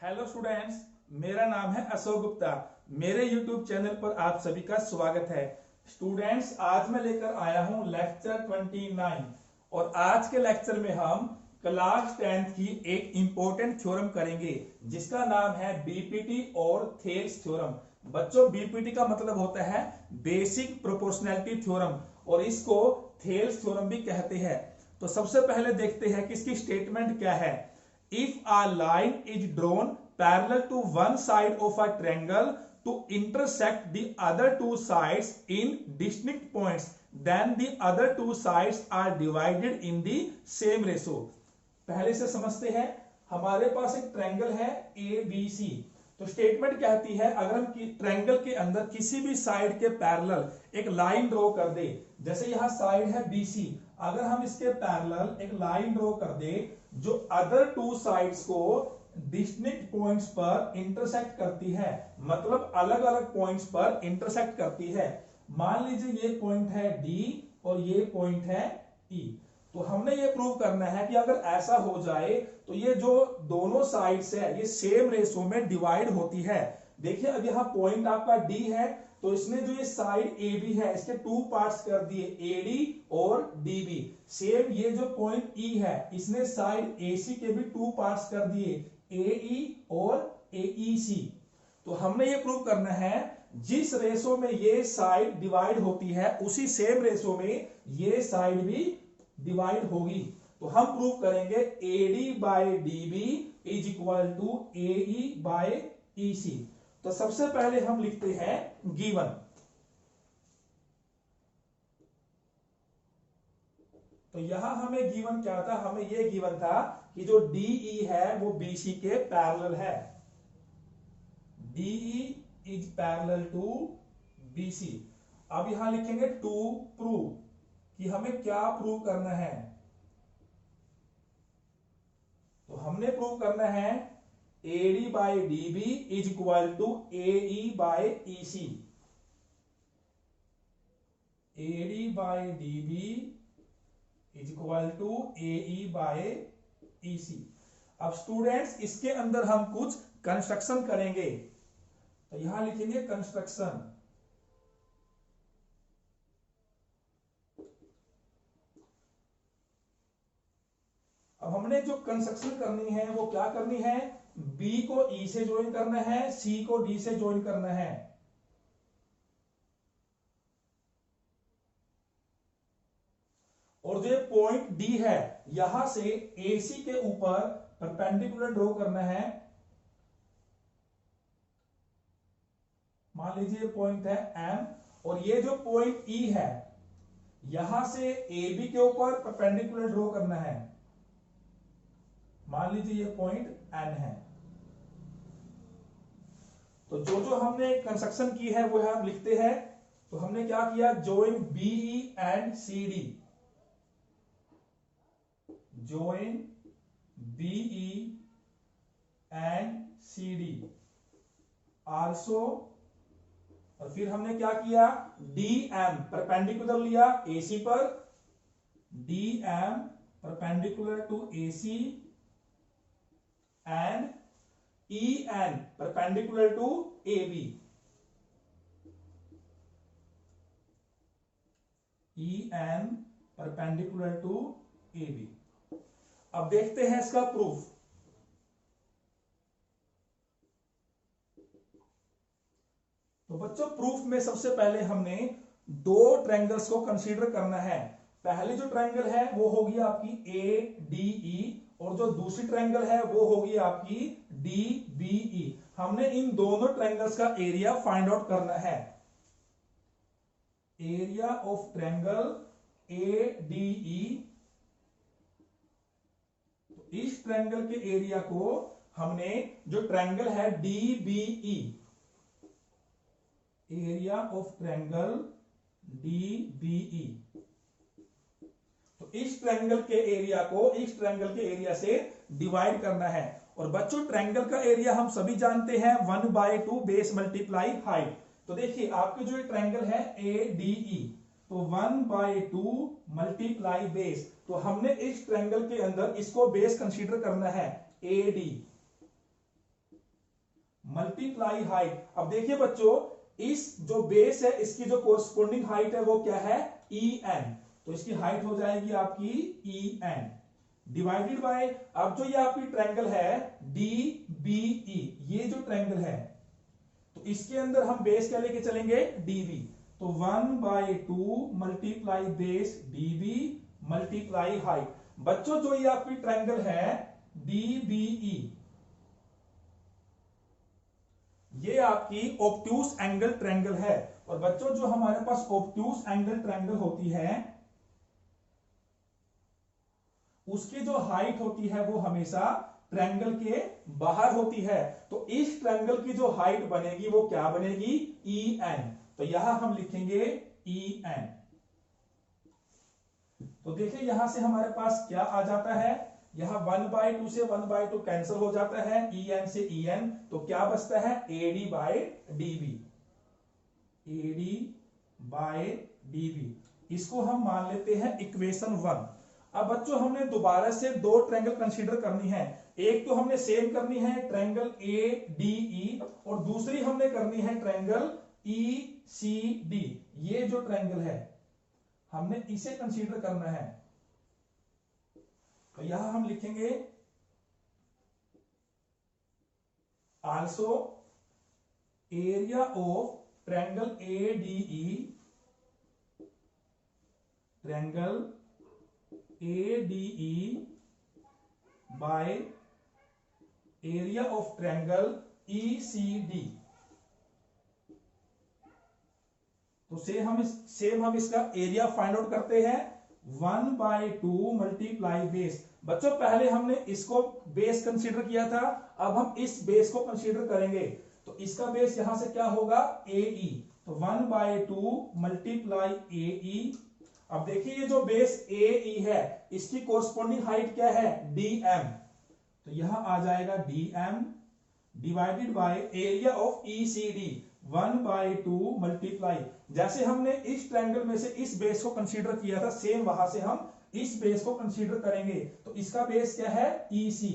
Hello students, मेरा नाम है अशोक गुप्ता। मेरे यूट्यूब चैनल पर आप सभी का स्वागत है। स्टूडेंट्स, आज मैं लेकर आया हूं लेक्चर 29 और आज के लेक्चर में हम क्लास 10th की एक इंपॉर्टेंट थ्योरम करेंगे जिसका नाम है बीपीटी और थेल्स थ्योरम। बच्चों, बीपीटी का मतलब होता है बेसिक प्रोपोर्शनैलिटी थ्योरम और इसको थेल्स थ्योरम भी कहते हैं। तो सबसे पहले देखते हैं कि इसकी स्टेटमेंट क्या है। If a line is drawn parallel to one side of a triangle to intersect the other two sides in distinct points, then the other two sides are divided in the same ratio. पहले से समझते हैं। हमारे पास एक triangle है ABC। तो statement कहती है अगर हम ट्रायंगल के अंदर किसी भी साइड के पैरेलल एक लाइन ड्रॉ कर दे, जैसे यहां साइड है BC, अगर हम इसके पैरेलल एक लाइन ड्रॉ कर दे जो अदर टू साइड्स को डिस्टिंक्ट पॉइंट्स पर इंटरसेक्ट करती है, मतलब अलग अलग पॉइंट्स पर इंटरसेक्ट करती है। मान लीजिए ये पॉइंट है D और ये पॉइंट है E। तो हमने ये प्रूव करना है कि अगर ऐसा हो जाए तो ये जो दोनों साइड्स है ये सेम रेशो में डिवाइड होती है। देखिए अब यहाँ पॉइंट आपका D है, तो इसने जो ये साइड AB है इसके टू पार्ट्स कर दिए, AD और DB। सेम ये जो पॉइंट E है इसने साइड AC के भी टू पार्ट्स कर दिए, AE और AEC। तो हमने ये प्रूव करना है जिस रेशो में ये साइड डिवाइड होती है उसी सेम रेशो में ये साइड भी डिवाइड होगी। तो हम प्रूव करेंगे AD by DB is equal to AE by EC। तो सबसे पहले हम लिखते हैं गिवन। तो यहां हमें गिवन क्या था, हमें यह गिवन था कि जो DE है वो BC के पैरेलल है। DE is parallel to BC। अब यहां लिखेंगे टू प्रूव कि हमें क्या प्रूव करना है। तो हमने प्रूव करना है AD by DB is equal to AE by EC। AD by DB is equal to AE by EC। अब स्टूडेंट्स इसके अंदर हम कुछ कंस्ट्रक्शन करेंगे। तो यहां लिखेंगे कंस्ट्रक्शन। अब हमने जो कंस्ट्रक्शन करनी है वो क्या करनी है, B को E से ज्वाइन करना है, C को D से ज्वाइन करना है। और जो पॉइंट D है यहां से AC के ऊपर परपेंडिकुलर ड्रॉ करना है। मान लीजिए पॉइंट है M और ये जो पॉइंट E है यहां से AB के ऊपर परपेंडिकुलर ड्रॉ करना है। मान लीजिए ये पॉइंट N है। तो जो जो हमने कंस्ट्रक्शन की है वो हम लिखते हैं। तो हमने क्या किया, join BE and CD, join BE and CD also. और फिर हमने क्या किया, DM परपेंडिकुलर लिया AC पर, DM perpendicular to AC and EN perpendicular to AB। EN perpendicular to AB। अब देखते हैं इसका प्रूफ। तो बच्चों प्रूफ में सबसे पहले हमने दो ट्रायंगल्स को कंसीडर करना है। पहली जो ट्रायंगल है वो होगी आपकी ADE और जो दूसरी ट्रायंगल है वो होगी आपकी DBE। हमने इन दोनों ट्रायंगल्स का एरिया फाइंड आउट करना है। Area of triangle ADE। तो इस ट्रायंगल के एरिया को हमने जो ट्रायंगल है DBE, area of triangle DBE, तो इस ट्रायंगल के एरिया को इस ट्रायंगल के एरिया से डिवाइड करना है। और बच्चों ट्रायंगल का एरिया हम सभी जानते हैं 1/2 बेस मल्टीप्लाई हाइट। तो देखिए आपके जो ट्रायंगल है ADE, तो 1/2 मल्टीप्लाई बेस। तो हमने इस ट्रायंगल के अंदर इसको बेस कंसीडर करना है AD। Multiply height. अब देखिए बच्चों, इस जो बेस है इसकी जो कोरस्पोंडिंग हाइट है वो क्या है, ई एन। तो इसकी हाइट हो जाएगी आपकी ई एन डिवाइडेड बाय, अब जो ये आपकी ट्रायंगल है डी बी ई, ये जो ट्रायंगल है तो इसके अंदर हम बेस क्या लेके चलेंगे, डीबी। तो 1/2 multiply base dB multiply height. बच्चों जो ये आपकी ट्रायंगल है डीबीई, ये आपकी ऑब्ट्यूज एंगल ट्रायंगल है। और बच्चों जो हमारे पास ऑब्ट्यूज एंगल ट्रायंगल होती है उसकी जो हाइट होती है वो हमेशा ट्रायंगल के बाहर होती है। तो इस ट्रायंगल की जो हाइट बनेगी वो क्या बनेगी, ई एन। तो यहां हम लिखेंगे ई एन। तो देखिए यहां से हमारे पास क्या आ जाता है, यहां 1/2 से 1/2 कैंसिल हो जाता है, ई एन से ई एन, तो क्या बचता है AD by DB, AD by DB. इसको हम मान लेते हैं इक्वेशन 1। अब बच्चों हमने दोबारा से दो ट्रायंगल कंसीडर करनी है। एक तो हमने सेम करनी है ट्रायंगल ए डी ई, और दूसरी हमने करनी है ट्रायंगल ई सी डी। ये जो ट्रायंगल है हमने इसे कंसीडर करना है। तो यहां हम लिखेंगे also area of triangle A D E, triangle A D E by area of triangle E C D. तो सेम हम इसका एरिया फाइंड आउट करते हैं, 1/2 मल्टीप्लाई बेस। बच्चों पहले हमने इसको बेस कंसीडर किया था, अब हम इस बेस को कंसीडर करेंगे। तो इसका बेस यहां से क्या होगा, ए ई। तो 1/2 मल्टीप्लाई ए ई। अब देखिए ये जो बेस ए ई है इसकी कोरस्पोंडिंग हाइट क्या है, डी एम। तो यहां आ जाएगा D M divided by area of E C D, 1/2 multiply, जैसे हमने इस ट्रायंगल में से इस बेस को कंसीडर किया था सेम वहां से हम इस बेस को कंसीडर करेंगे। तो इसका बेस क्या है, ई सी।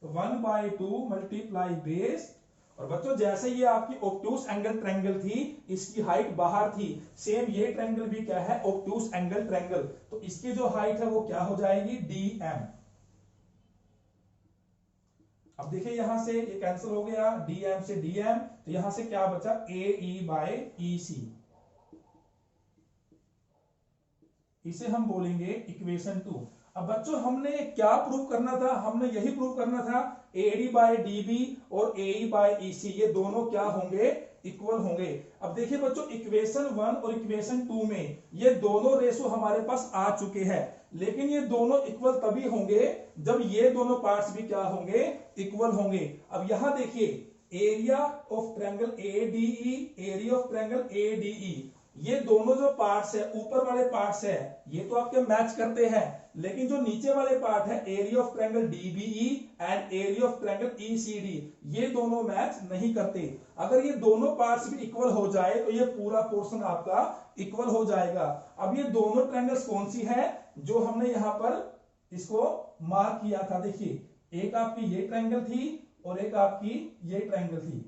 तो 1/2 मल्टीप्लाई बेस। और बच्चों जैसे ये आपकी ऑब्ट्यूज एंगल ट्रायंगल थी, इसकी हाइट बाहर थी, सेम ये ट्रायंगल भी क्या है, ऑब्ट्यूज एंगल ट्रायंगल। तो इसकी जो हाइट है वो क्या हो जाएगी, डी एम। अब देखिए यहां से ये कैंसिल हो गया, डीएम से डीएम, तो यहां से क्या बचा, ए ई बाय ई सी। इसे हम बोलेंगे इक्वेशन 2। अब बच्चों हमने क्या प्रूव करना था, हमने यही प्रूव करना था एडी बाय डीबी और ए बाय ई सी ये दोनों क्या होंगे, इक्वल होंगे। अब देखिए बच्चों इक्वेशन 1 और इक्वेशन 2 में ये दोनों रेशो हमारे पास आ चुके हैं, लेकिन ये दोनों इक्वल तभी होंगे जब ये दोनों पार्ट्स भी क्या होंगे, इक्वल होंगे। अब यहां देखिए area of triangle A D E, area of triangle A D ई, ये दोनों जो पार्ट्स है, ऊपर वाले पार्ट्स है, ये तो आपके मैच करते हैं, लेकिन जो नीचे वाले पार्ट है area of triangle DBE and area of triangle ECD, ये दोनों मैच नहीं करते। अगर ये दोनों पार्ट्स भी इक्वल हो जाए तो ये पूरा पोर्शन आपका इक्वल हो जाएगा। अब ये दोनों ट्रायंगल्स कौन सी है, जो हमने यहां पर इसको मार्क किया था, देखिए एक आपकी ये ट्रायंगल थी और एक आपकी ये ट्रायंगल थी।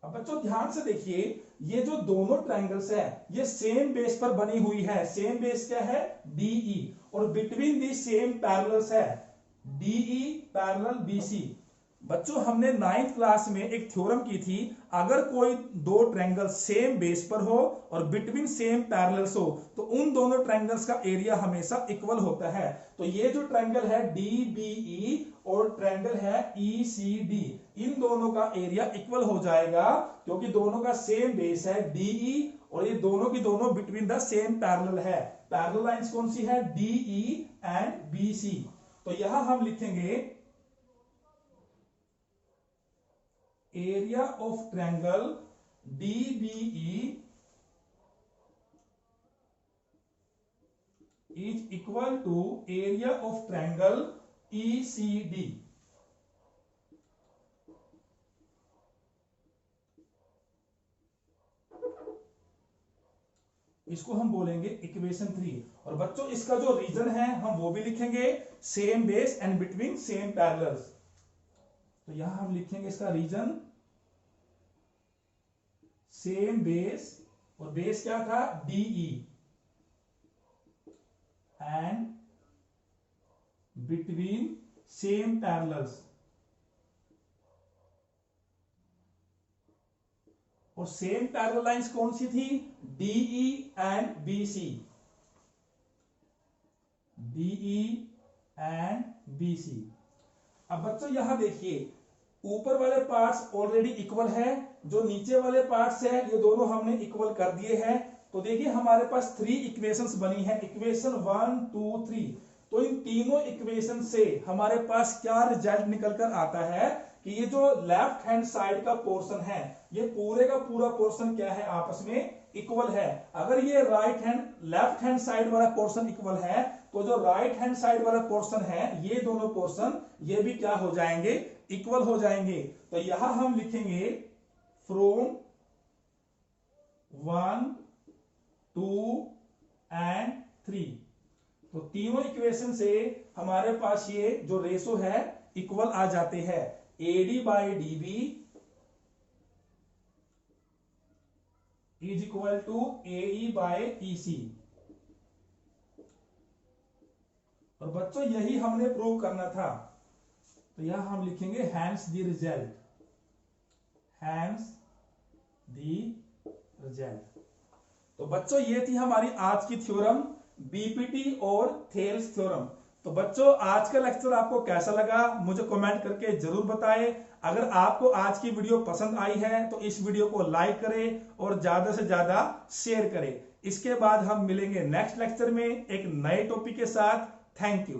अब बच्चों ध्यान से देखिए ये जो दोनों ट्रायंगल्स है ये सेम बेस पर बनी हुई है। सेम बेस क्या है, डीई, और बिटवीन दी सेम पैरेलल्स है, डीई पैरेलल बीसी। बच्चों हमने 9th क्लास में एक थ्योरम की थी, अगर कोई दो ट्रायंगल सेम बेस पर हो और बिटवीन सेम पैरेलल्स हो तो उन दोनों ट्रायंगल्स का एरिया हमेशा इक्वल होता है। तो ये जो ट्रायंगल है डीबीई और ट्रायंगल है ईसीडी, इन दोनों का एरिया इक्वल हो जाएगा क्योंकि दोनों का सेम बेस है डीई और ये दोनों की दोनों बिटवीन द सेम पैरेलल है। पैरेलल लाइंस कौन सी है, डीई एंड बीसी। तो यहां हम लिखेंगे area of triangle DBE is equal to area of triangle ECD. इसको हम बोलेंगे इक्वेशन 3। और बच्चों इसका जो रीजन है हम वो भी लिखेंगे, same base and between same parallels. तो यहां हम लिखेंगे इसका रीजन सेम बेस, और बेस क्या था DE, and between same parallels, और सेम पैरेलल लाइंस कौन सी थी, DE and BC, DE and BC। अब बच्चों यहां देखिए, ऊपर वाले पार्ट्स ऑलरेडी इक्वल है, जो नीचे वाले पार्ट्स है ये दोनों हमने इक्वल कर दिए हैं। तो देखिए हमारे पास 3 इक्वेशंस बनी है, इक्वेशन 1 2 3। तो इन तीनों इक्वेशन से हमारे पास क्या रिजल्ट निकल कर आता है कि ये जो लेफ्ट हैंड साइड का पोर्शन है, ये पूरे का पूरा पोर्शन क्या है, आपस में इक्वल है। अगर ये लेफ्ट हैंड साइड वाला पोर्शन इक्वल है, तो जो राइट हैंड साइड वाला पोर्शन है, ये दोनों पोर्शन ये भी क्या हो जाएंगे, इक्वल हो जाएंगे। तो यहां हम लिखेंगे फ्रॉम 1 2 एंड 3। तो तीनों इक्वेशन से हमारे पास ये जो रेशो है इक्वल आ जाते हैं। AD by DB is equal to AE by EC। और बच्चों यही हमने प्रूव करना था। तो यहां हम लिखेंगे hence the result, hence the result. तो बच्चों ये थी हमारी आज की थ्योरम, BPT और थेल्स थ्योरम। तो बच्चों आज का लेक्चर आपको कैसा लगा मुझे कमेंट करके जरूर बताएं। अगर आपको आज की वीडियो पसंद आई है तो इस वीडियो को लाइक करें और ज्यादा से ज्यादा शेयर करें। इसके बाद हम मिलेंगे नेक्स्ट लेक्चर में एक नए टॉपिक के साथ। Thank you.